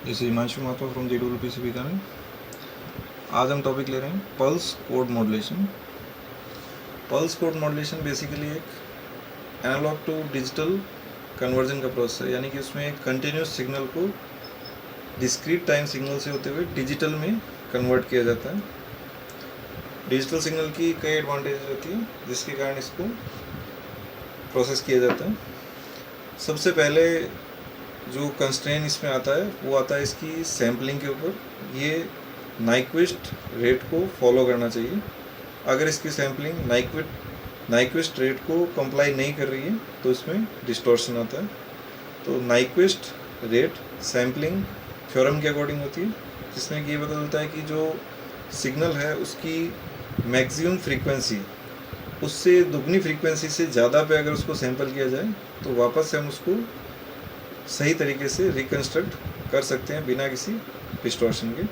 This is Himanshu Mathur from JWPC Bikaner. आज हम topic ले रहे हैं pulse code modulation. Pulse code modulation basically एक एनालॉग टू डिजिटल कन्वर्जन का प्रोसेस है, यानी कि उसमें एक कंटिन्यूस सिग्नल को डिस्क्रीट टाइम सिग्नल से होते हुए डिजिटल में कन्वर्ट किया जाता है। डिजिटल सिग्नल की कई एडवांटेज होती है जिसके कारण इसको प्रोसेस किया जाता है। सबसे पहले जो कंस्ट्रेन इसमें आता है वो आता है इसकी सैम्पलिंग के ऊपर। ये नाइक्विस्ट रेट को फॉलो करना चाहिए। अगर इसकी सैम्पलिंग नाइक्विस्ट रेट को कंप्लाई नहीं कर रही है तो इसमें डिस्टॉर्शन आता है। तो नाइक्विस्ट रेट सैम्पलिंग थ्योरम के अकॉर्डिंग होती है, जिसमें कि ये पता चलता है कि जो सिग्नल है उसकी मैक्सिमम फ्रीक्वेंसी उससे दुगनी फ्रीक्वेंसी से ज़्यादा पे अगर उसको सैंपल किया जाए तो वापस से हम उसको सही तरीके से रिकन्स्ट्रक्ट कर सकते हैं बिना किसी डिस्टॉर्शन के।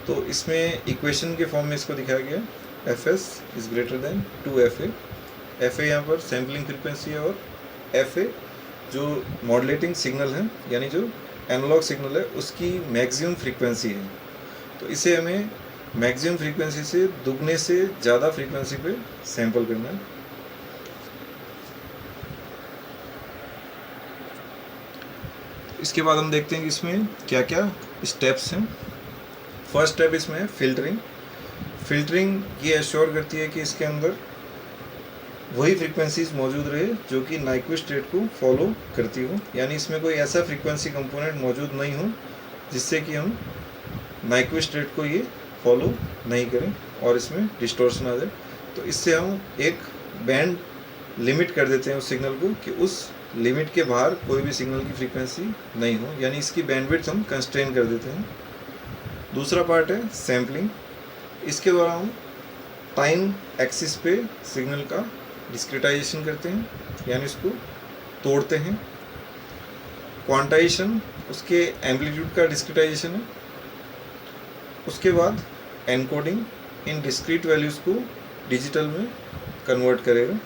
तो इसमें इक्वेशन के फॉर्म में इसको दिखाया गया, Fs is greater than 2Fa। Fa यहाँ पर सैम्पलिंग फ्रीक्वेंसी है और Fa जो मॉड्यूलेटिंग सिग्नल है, यानी जो एनालॉग सिग्नल है उसकी मैक्सिमम फ्रीक्वेंसी है। तो इसे हमें मैक्सिमम फ्रीक्वेंसी से दुगने से ज़्यादा फ्रीक्वेंसी पे सैंपल करना है। इसके बाद हम देखते हैं कि इसमें क्या क्या स्टेप्स हैं। फर्स्ट स्टेप इसमें है फिल्टरिंग। फिल्टरिंग ये एश्योर करती है कि इसके अंदर वही फ्रीक्वेंसीज मौजूद रहे जो कि नाइक्विस्ट रेट को फॉलो करती हो, यानी इसमें कोई ऐसा फ्रीक्वेंसी कंपोनेंट मौजूद नहीं हो जिससे कि हम नाइक्विस्ट रेट को ये फॉलो नहीं करें और इसमें डिस्टॉर्शन आ जाए। तो इससे हम एक बैंड लिमिट कर देते हैं उस सिग्नल को कि उस लिमिट के बाहर कोई भी सिग्नल की फ्रीक्वेंसी नहीं हो, यानी इसकी बैंडविड्थ हम कंस्ट्रेन कर देते हैं। दूसरा पार्ट है सैम्पलिंग। इसके द्वारा हम टाइम एक्सिस पे सिग्नल का डिस्क्रिटाइजेशन करते हैं, यानी इसको तोड़ते हैं। क्वांटाइजेशन उसके एम्पलीट्यूड का डिस्क्रिटाइजेशन है। उसके बाद एनकोडिंग इन डिस्क्रीट वैल्यूज़ को डिजिटल में कन्वर्ट करेगा।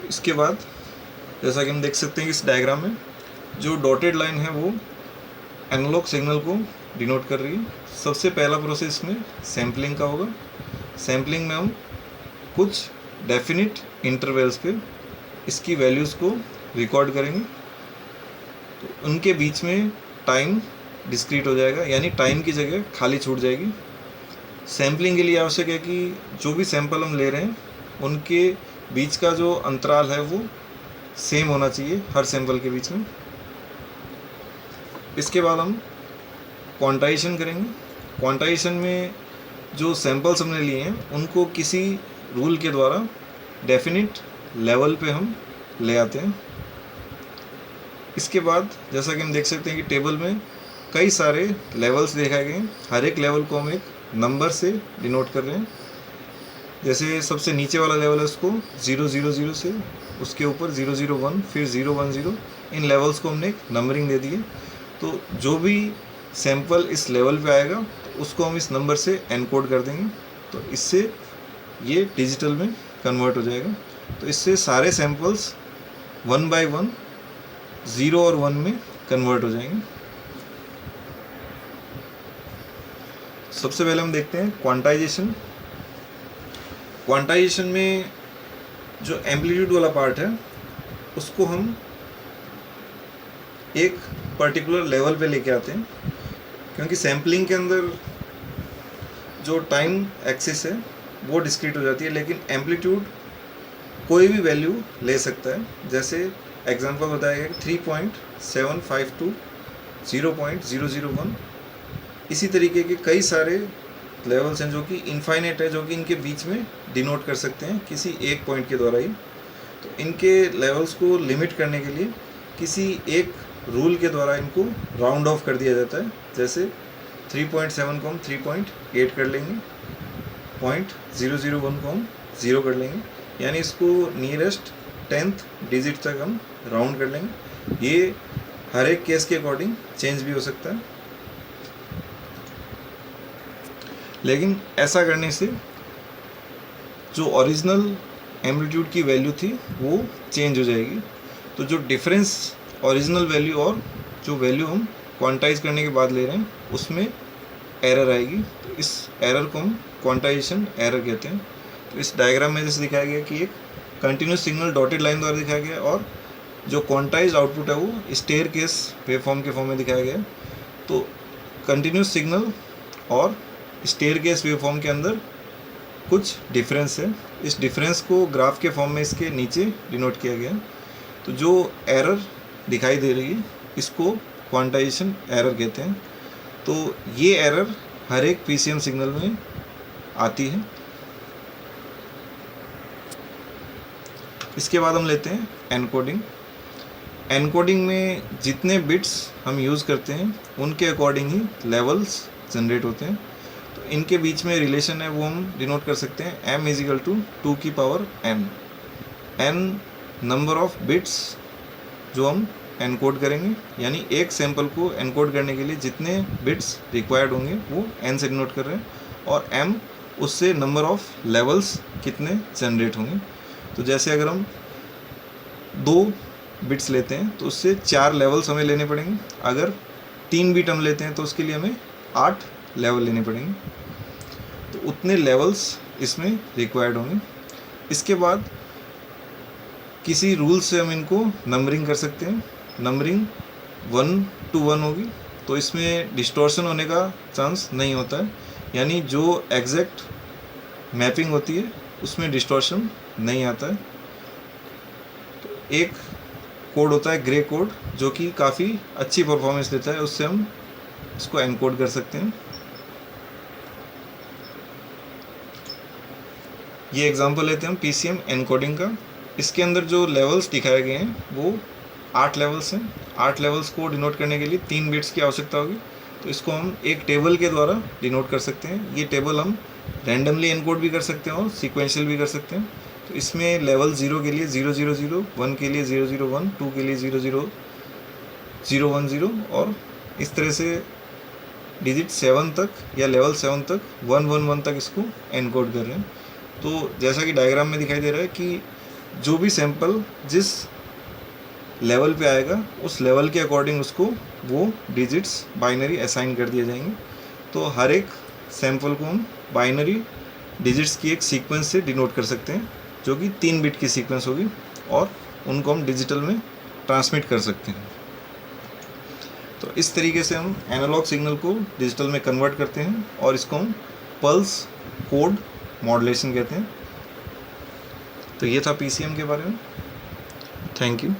इसके बाद जैसा कि हम देख सकते हैं कि इस डायग्राम में जो डॉटेड लाइन है वो एनालॉग सिग्नल को डिनोट कर रही है। सबसे पहला प्रोसेस में सैम्पलिंग का होगा। सैम्पलिंग में हम कुछ डेफिनिट इंटरवल्स पे इसकी वैल्यूज़ को रिकॉर्ड करेंगे, तो उनके बीच में टाइम डिस्क्रीट हो जाएगा, यानी टाइम की जगह खाली छूट जाएगी। सैम्पलिंग के लिए आवश्यक है कि जो भी सैंपल हम ले रहे हैं उनके बीच का जो अंतराल है वो सेम होना चाहिए हर सैंपल के बीच में। इसके बाद हम क्वांटाइजेशन करेंगे। क्वांटाइजेशन में जो सैंपल्स हमने लिए हैं उनको किसी रूल के द्वारा डेफिनिट लेवल पे हम ले आते हैं। इसके बाद जैसा कि हम देख सकते हैं कि टेबल में कई सारे लेवल्स दिखाए गए हैं। हर एक लेवल को हम एक नंबर से डिनोट कर रहे हैं। जैसे सबसे नीचे वाला लेवल है उसको 000 से, उसके ऊपर 001, फिर 010, इन लेवल्स को हमने एक नंबरिंग दे दी है। तो जो भी सैंपल इस लेवल पे आएगा तो उसको हम इस नंबर से एनकोड कर देंगे, तो इससे ये डिजिटल में कन्वर्ट हो जाएगा। तो इससे सारे सैंपल्स 1 by 1 0 और 1 में कन्वर्ट हो जाएंगे। सबसे पहले हम देखते हैं क्वांटाइजेशन। क्वांटाइजेशन में जो एम्पलीट्यूड वाला पार्ट है उसको हम एक पर्टिकुलर लेवल पे लेके आते हैं, क्योंकि सैम्पलिंग के अंदर जो टाइम एक्सिस है वो डिस्क्रीट हो जाती है, लेकिन एम्पलीट्यूड कोई भी वैल्यू ले सकता है। जैसे एग्जांपल बताया गया 3.752 0.001, इसी तरीके के कई सारे लेवल्स हैं जो कि इनफाइनाइट है, जो कि इनके बीच में डिनोट कर सकते हैं किसी एक पॉइंट के द्वारा ही। तो इनके लेवल्स को लिमिट करने के लिए किसी एक रूल के द्वारा इनको राउंड ऑफ कर दिया जाता है। जैसे 3.7 को हम 3.8 कर लेंगे, 0.001 को हम 0 कर लेंगे, यानी इसको नियरेस्ट 10th डिजिट तक हम राउंड कर लेंगे। ये हर एक केस के अकॉर्डिंग चेंज भी हो सकता है, लेकिन ऐसा करने से जो ओरिजिनल एम्पलीट्यूड की वैल्यू थी वो चेंज हो जाएगी। तो जो डिफरेंस ओरिजिनल वैल्यू और जो वैल्यू हम क्वांटाइज करने के बाद ले रहे हैं उसमें एरर आएगी। तो इस एरर को हम क्वांटाइजेशन एरर कहते हैं। तो इस डायग्राम में जैसे दिखाया गया कि एक कंटिन्यूस सिग्नल डॉटेड लाइन द्वारा दिखाया गया और जो क्वांटाइज आउटपुट है वो स्टेयर केस वेवफॉर्म के फॉर्म में दिखाया गया। तो कंटिन्यूस सिग्नल और स्टेयर केस वेवफॉर्म के अंदर कुछ डिफरेंस है। इस डिफरेंस को ग्राफ के फॉर्म में इसके नीचे डिनोट किया गया। तो जो एरर दिखाई दे रही है इसको क्वांटाइजेशन एरर कहते हैं। तो ये एरर हर एक पीसीएम सिग्नल में आती है। इसके बाद हम लेते हैं एनकोडिंग। एनकोडिंग में जितने बिट्स हम यूज़ करते हैं उनके अकॉर्डिंग ही लेवल्स जनरेट होते हैं। तो इनके बीच में रिलेशन है वो हम डिनोट कर सकते हैं m इजिकल टू 2 की power n। n number of bits जो हम एनकोड करेंगे, यानी एक सैंपल को एनकोड करने के लिए जितने बिट्स रिक्वायर्ड होंगे वो n से डिनोट कर रहे हैं, और m उससे नंबर ऑफ लेवल्स कितने जनरेट होंगे। तो जैसे अगर हम 2 बिट्स लेते हैं तो उससे 4 लेवल्स हमें लेने पड़ेंगे। अगर 3 बिट हम लेते हैं तो उसके लिए हमें 8 लेवल लेने पड़ेंगे। तो उतने लेवल्स इसमें रिक्वायर्ड होंगे। इसके बाद किसी रूल से हम इनको नंबरिंग कर सकते हैं। नंबरिंग 1 to 1 होगी, तो इसमें डिस्टॉर्शन होने का चांस नहीं होता है, यानी जो एग्जैक्ट मैपिंग होती है उसमें डिस्टॉर्शन नहीं आता है। तो एक कोड होता है ग्रे कोड जो कि काफ़ी अच्छी परफॉर्मेंस देता है, उससे हम इसको एनकोड कर सकते हैं। ये एग्जांपल लेते हैं हम पीसीएम एनकोडिंग का। इसके अंदर जो लेवल्स दिखाए गए हैं वो 8 लेवल्स हैं। 8 लेवल्स को डिनोट करने के लिए 3 बिट्स की आवश्यकता होगी। तो इसको हम एक टेबल के द्वारा डिनोट कर सकते हैं। ये टेबल हम रैंडमली एनकोड भी कर सकते हैं और सीक्वेंशियल भी कर सकते हैं। तो इसमें लेवल 0 के लिए 000, 1 के लिए 001, 2 के लिए 00010 और इस तरह से डिजिट 7 तक या लेवल 7 तक 111 तक इसको एनकोड कर रहे हैं। तो जैसा कि डायग्राम में दिखाई दे रहा है कि जो भी सैंपल जिस लेवल पे आएगा उस लेवल के अकॉर्डिंग उसको वो डिजिट्स बाइनरी असाइन कर दिए जाएंगे। तो हर एक सैंपल को हम बाइनरी डिजिट्स की एक सीक्वेंस से डिनोट कर सकते हैं जो कि 3 बिट की सीक्वेंस होगी, और उनको हम डिजिटल में ट्रांसमिट कर सकते हैं। तो इस तरीके से हम एनालॉग सिग्नल को डिजिटल में कन्वर्ट करते हैं और इसको हम पल्स कोड मॉड्यूलेशन कहते हैं। तो ये था पीसीएम के बारे में। Thank you.